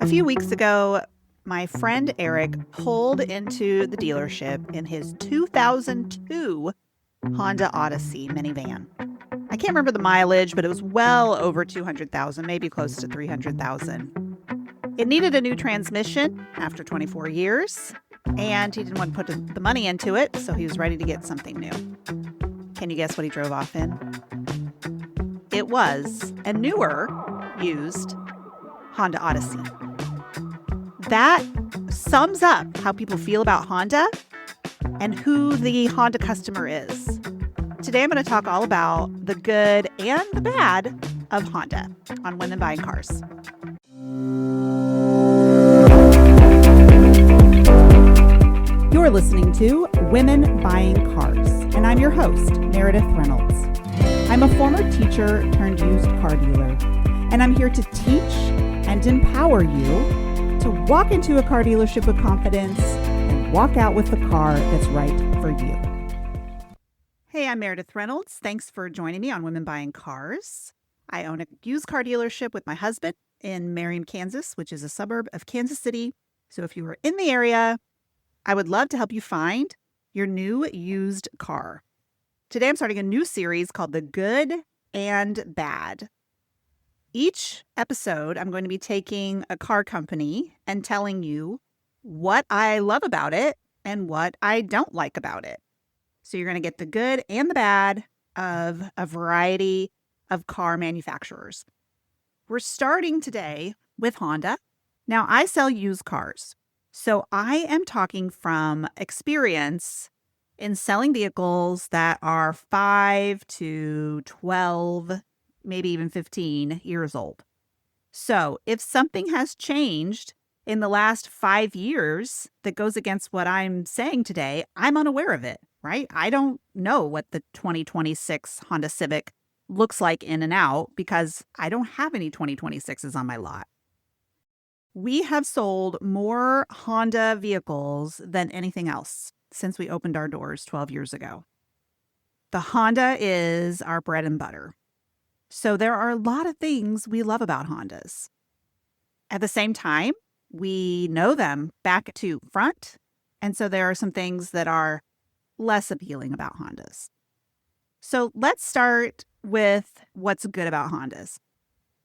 A few weeks ago, my friend Eric pulled into the dealership in his 2002 Honda Odyssey minivan. I can't remember the mileage, but it was well over 200,000, maybe close to 300,000. It needed a new transmission after 24 years, and he didn't want to put the money into it, so he was ready to get something new. Can you guess what he drove off in? It was a newer, used Honda Odyssey. That sums up how people feel about Honda and who the Honda customer is. Today, I'm going to talk all about the good and the bad of Honda on Women Buying Cars. You're listening to Women Buying Cars, and I'm your host, Meredith Reynolds. I'm a former teacher turned used car dealer, and I'm here to teach and empower you to walk into a car dealership with confidence and walk out with the car that's right for you. Hey, I'm Meredith Reynolds. Thanks for joining me on Women Buying Cars. I own a used car dealership with my husband in Merriam, Kansas, which is a suburb of Kansas City. So if you are in the area, I would love to help you find your new used car. Today, I'm starting a new series called The Good and Bad. Each episode, I'm going to be taking a car company and telling you what I love about it and what I don't like about it. So you're going to get the good and the bad of a variety of car manufacturers. We're starting today with Honda. Now, I sell used cars, so I am talking from experience in selling vehicles that are 5 to 12, maybe even 15 years old. So if something has changed in the last 5 years that goes against what I'm saying today, I'm unaware of it, right? I don't know what the 2026 Honda Civic looks like in and out because I don't have any 2026s on my lot. We have sold more Honda vehicles than anything else since we opened our doors 12 years ago. The Honda is our bread and butter. So there are a lot of things we love about Hondas. At the same time, we know them back to front. And so there are some things that are less appealing about Hondas. So let's start with what's good about Hondas.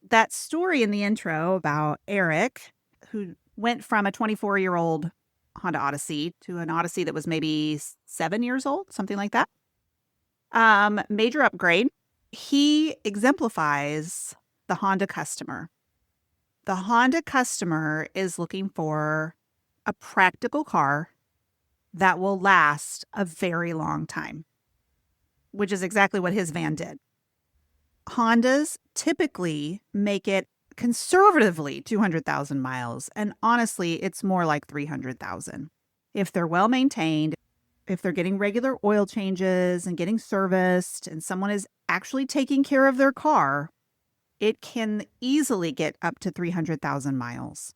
That story in the intro about Eric, who went from a 24-year-old Honda Odyssey to an Odyssey that was maybe 7 years old, something like that. Major upgrade. He exemplifies the Honda customer. The Honda customer is looking for a practical car that will last a very long time, which is exactly what his van did. Hondas typically make it conservatively 200,000 miles, and honestly, it's more like 300,000. If they're well maintained, if they're getting regular oil changes and getting serviced, and someone is actually taking care of their car, it can easily get up to 300,000 miles.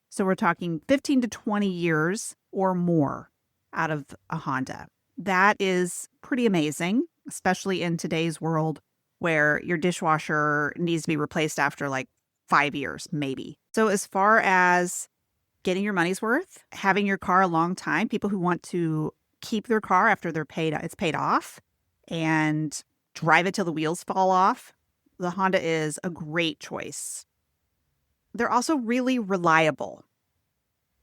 So we're talking 15 to 20 years or more out of a Honda. That is pretty amazing, especially in today's world where your dishwasher needs to be replaced after like 5 years, maybe. So as far as getting your money's worth, having your car a long time, people who want to keep their car after it's paid off and drive it till the wheels fall off, the Honda is a great choice. They're also really reliable.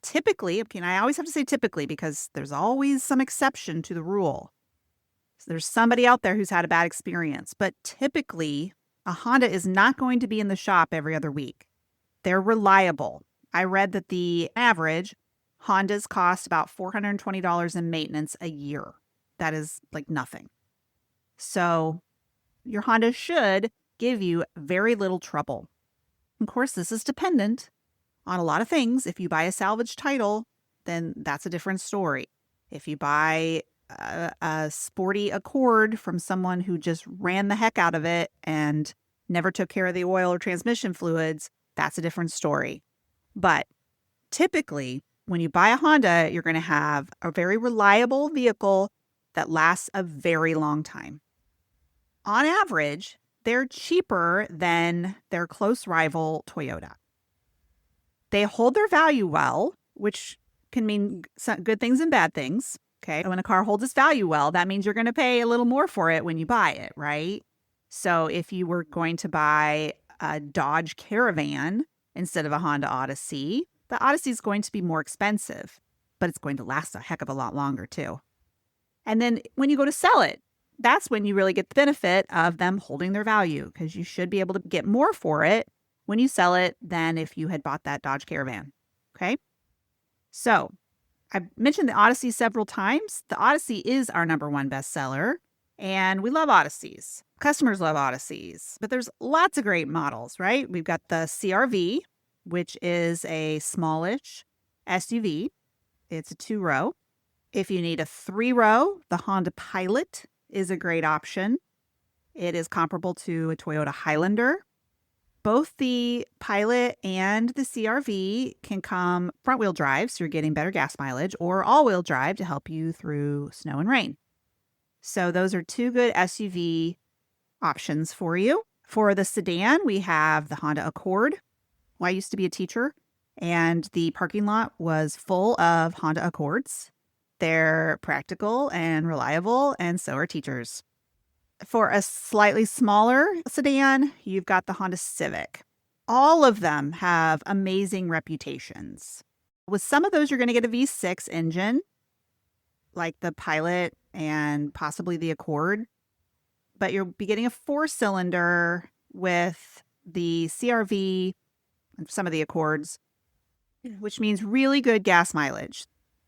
Typically, I always have to say typically because there's always some exception to the rule. So there's somebody out there who's had a bad experience, but typically a Honda is not going to be in the shop every other week. They're reliable. I read that the average Hondas cost about $420 in maintenance a year. That is like nothing. So your Honda should give you very little trouble. Of course, this is dependent on a lot of things. If you buy a salvage title, then that's a different story. If you buy a sporty Accord from someone who just ran the heck out of it and never took care of the oil or transmission fluids, that's a different story. But typically, when you buy a Honda, you're going to have a very reliable vehicle that lasts a very long time. On average, they're cheaper than their close rival, Toyota. They hold their value well, which can mean some good things and bad things. Okay. When a car holds its value well, that means you're going to pay a little more for it when you buy it, right? So if you were going to buy a Dodge Caravan instead of a Honda Odyssey, the Odyssey is going to be more expensive, but it's going to last a heck of a lot longer too. And then when you go to sell it, that's when you really get the benefit of them holding their value, because you should be able to get more for it when you sell it than if you had bought that Dodge Caravan. Okay. So I've mentioned the Odyssey several times. The Odyssey is our number one bestseller, and we love Odysseys. Customers love Odysseys, but there's lots of great models, right? We've got the CRV, which is a smallish SUV. It's a 2-row. If you need a 3-row, the Honda Pilot is a great option. It is comparable to a Toyota Highlander. Both the Pilot and the CRV can come front-wheel drive, so you're getting better gas mileage, or all-wheel drive to help you through snow and rain. So those are two good SUV options for you. For the sedan, we have the Honda Accord. Well, I used to be a teacher, and the parking lot was full of Honda Accords. They're practical and reliable, and so are teachers. For a slightly smaller sedan, you've got the Honda Civic. All of them have amazing reputations. With some of those, you're going to get a V6 engine, like the Pilot and possibly the Accord. But you'll be getting a 4-cylinder with the CRV and some of the Accords, which means really good gas mileage.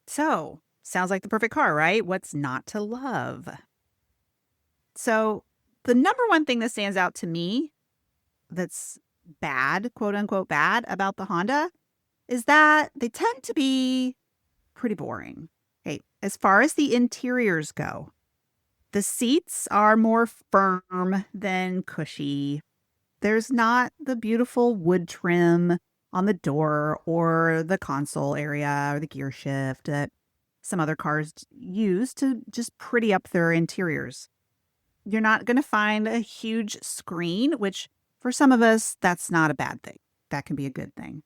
So, sounds like the perfect car, right? What's not to love? So the number one thing that stands out to me that's bad, quote unquote bad, about the Honda is that they tend to be pretty boring. Okay, as far as the interiors go, the seats are more firm than cushy. There's not the beautiful wood trim on the door or the console area or the gear shift that some other cars use to just pretty up their interiors. You're not going to find a huge screen, which for some of us, that's not a bad thing. That can be a good thing.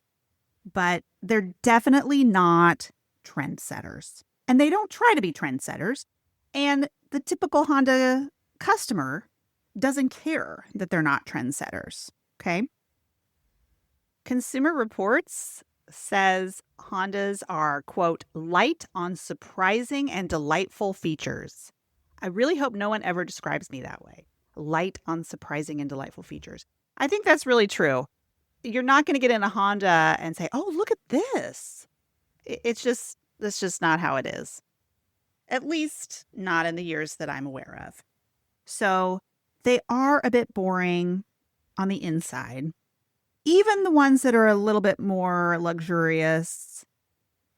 But they're definitely not trendsetters. And they don't try to be trendsetters. And the typical Honda customer doesn't care that they're not trendsetters. Okay. Consumer Reports says Hondas are, quote, light on surprising and delightful features. I really hope no one ever describes me that way. Light on surprising and delightful features. I think that's really true. You're not going to get in a Honda and say, oh, look at this. That's just not how it is. At least not in the years that I'm aware of. So they are a bit boring on the inside. Even the ones that are a little bit more luxurious,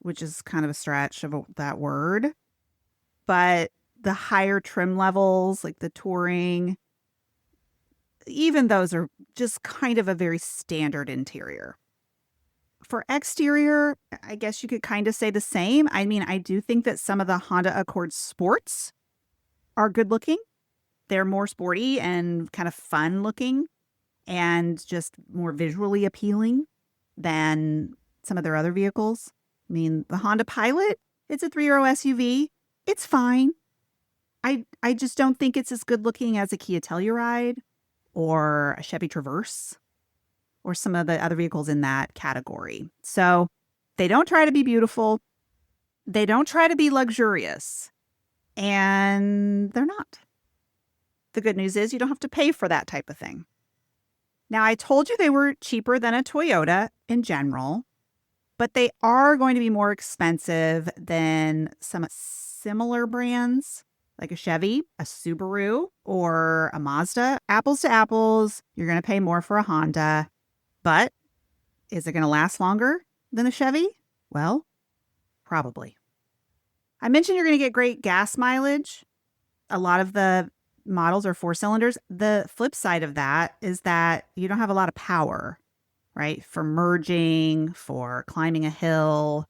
which is kind of a stretch of that word. But the higher trim levels, like the Touring, even those are just kind of a very standard interior. For exterior, I guess you could kind of say the same. I mean, I do think that some of the Honda Accord Sports are good looking. They're more sporty and kind of fun looking and just more visually appealing than some of their other vehicles. I mean, the Honda Pilot, it's a 3-row SUV. It's fine. I just don't think it's as good looking as a Kia Telluride or a Chevy Traverse or some of the other vehicles in that category. So they don't try to be beautiful. They don't try to be luxurious. And they're not. The good news is you don't have to pay for that type of thing. Now, I told you they were cheaper than a Toyota in general, but they are going to be more expensive than some similar brands like a Chevy, a Subaru, or a Mazda. Apples to apples, you're going to pay more for a Honda, but is it going to last longer than a Chevy? Well, probably. I mentioned you're going to get great gas mileage. A lot of the models are 4-cylinders. The flip side of that is that you don't have a lot of power, right? For merging, for climbing a hill.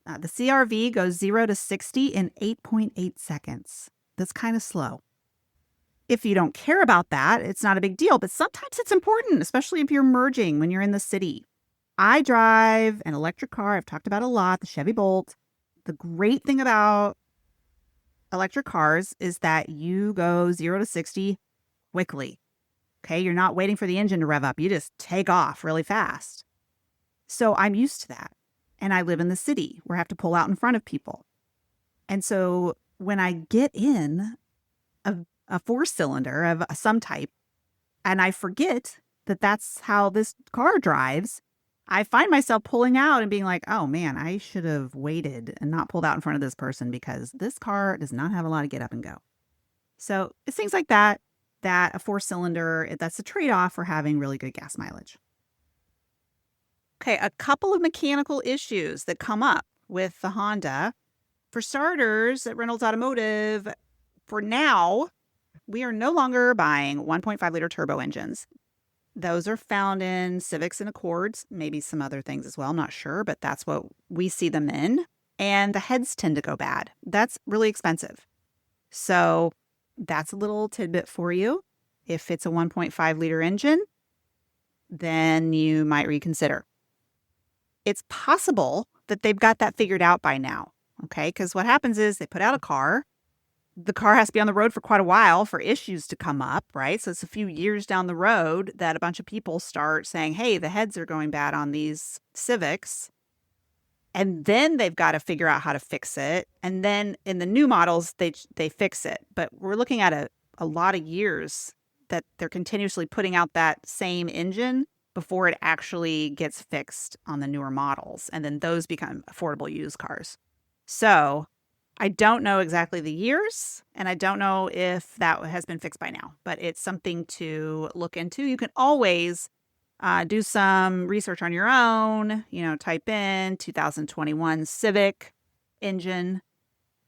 The CRV goes 0 to 60 in 8.8 seconds. That's kind of slow. If you don't care about that, it's not a big deal, but sometimes it's important, especially if you're merging when you're in the city. I drive an electric car. I've talked about a lot, the Chevy Bolt. The great thing about electric cars is that you go 0 to 60 quickly. Okay, you're not waiting for the engine to rev up. You just take off really fast. So I'm used to that. And I live in the city where I have to pull out in front of people. And so when I get in a four-cylinder of some type, and I forget that that's how this car drives, I find myself pulling out and being like, oh man, I should have waited and not pulled out in front of this person because this car does not have a lot of get up and go. So it's things like that a four-cylinder, that's a trade-off for having really good gas mileage. Okay, a couple of mechanical issues that come up with the Honda. For starters, at Reynolds Automotive, for now, we are no longer buying 1.5-liter turbo engines. Those are found in Civics and Accords, maybe some other things as well. I'm not sure, but that's what we see them in. And the heads tend to go bad. That's really expensive. So that's a little tidbit for you. If it's a 1.5-liter engine, then you might reconsider. It's possible that they've got that figured out by now, okay? Because what happens is they put out a car. The car has to be on the road for quite a while for issues to come up, right? So it's a few years down the road that a bunch of people start saying, hey, the heads are going bad on these Civics. And then they've got to figure out how to fix it. And then in the new models, they fix it. But we're looking at a lot of years that they're continuously putting out that same engine before it actually gets fixed on the newer models. And then those become affordable used cars. So I don't know exactly the years, and I don't know if that has been fixed by now, but it's something to look into. You can always do some research on your own, type in 2021 Civic engine,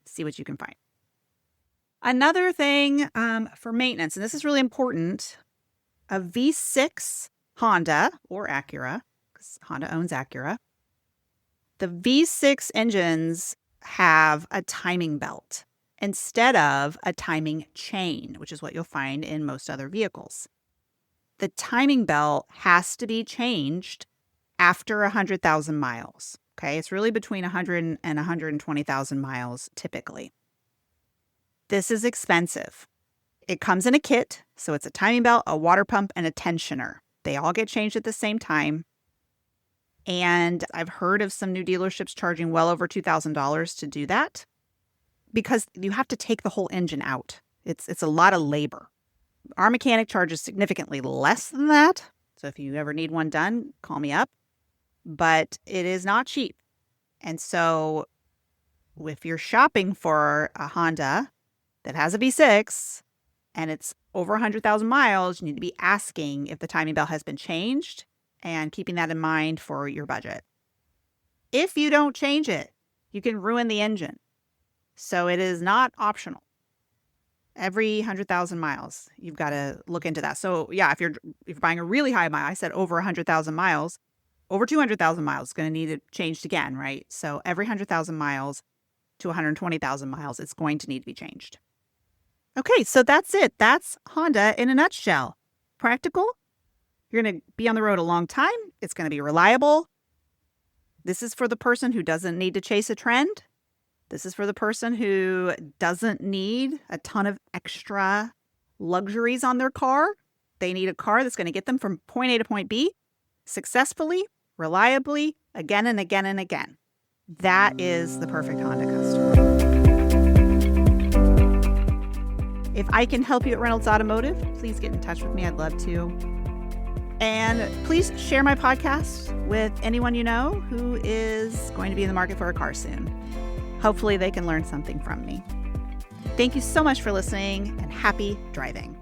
see what you can find. Another thing for maintenance, and this is really important, a V6 Honda or Acura, because Honda owns Acura, the V6 engines have a timing belt instead of a timing chain, which is what you'll find in most other vehicles. The timing belt has to be changed after 100,000 miles. Okay, it's really between 100 and 120,000 miles typically. This is expensive. It comes in a kit, so it's a timing belt, a water pump, and a tensioner. They all get changed at the same time. And I've heard of some new dealerships charging well over $2,000 to do that because you have to take the whole engine out. It's a lot of labor. Our mechanic charges significantly less than that. So if you ever need one done, call me up. But it is not cheap. And so if you're shopping for a Honda that has a V6 and it's over 100,000 miles, you need to be asking if the timing belt has been changed and keeping that in mind for your budget. If you don't change it, you can ruin the engine. So it is not optional. Every 100,000 miles, you've got to look into that. So yeah, if you're buying a really high mile, I said over 100,000 miles, over 200,000 miles, it's going to need it changed again, right? So every 100,000 miles to 120,000 miles, it's going to need to be changed. Okay, so that's it. That's Honda in a nutshell. Practical. You're going to be on the road a long time. It's going to be reliable. This is for the person who doesn't need to chase a trend. This is for the person who doesn't need a ton of extra luxuries on their car. They need a car that's going to get them from point A to point B successfully, reliably, again and again and again. That is the perfect Honda customer. If I can help you at Reynolds Automotive, please get in touch with me. I'd love to. And please share my podcast with anyone you know who is going to be in the market for a car soon. Hopefully they can learn something from me. Thank you so much for listening and happy driving.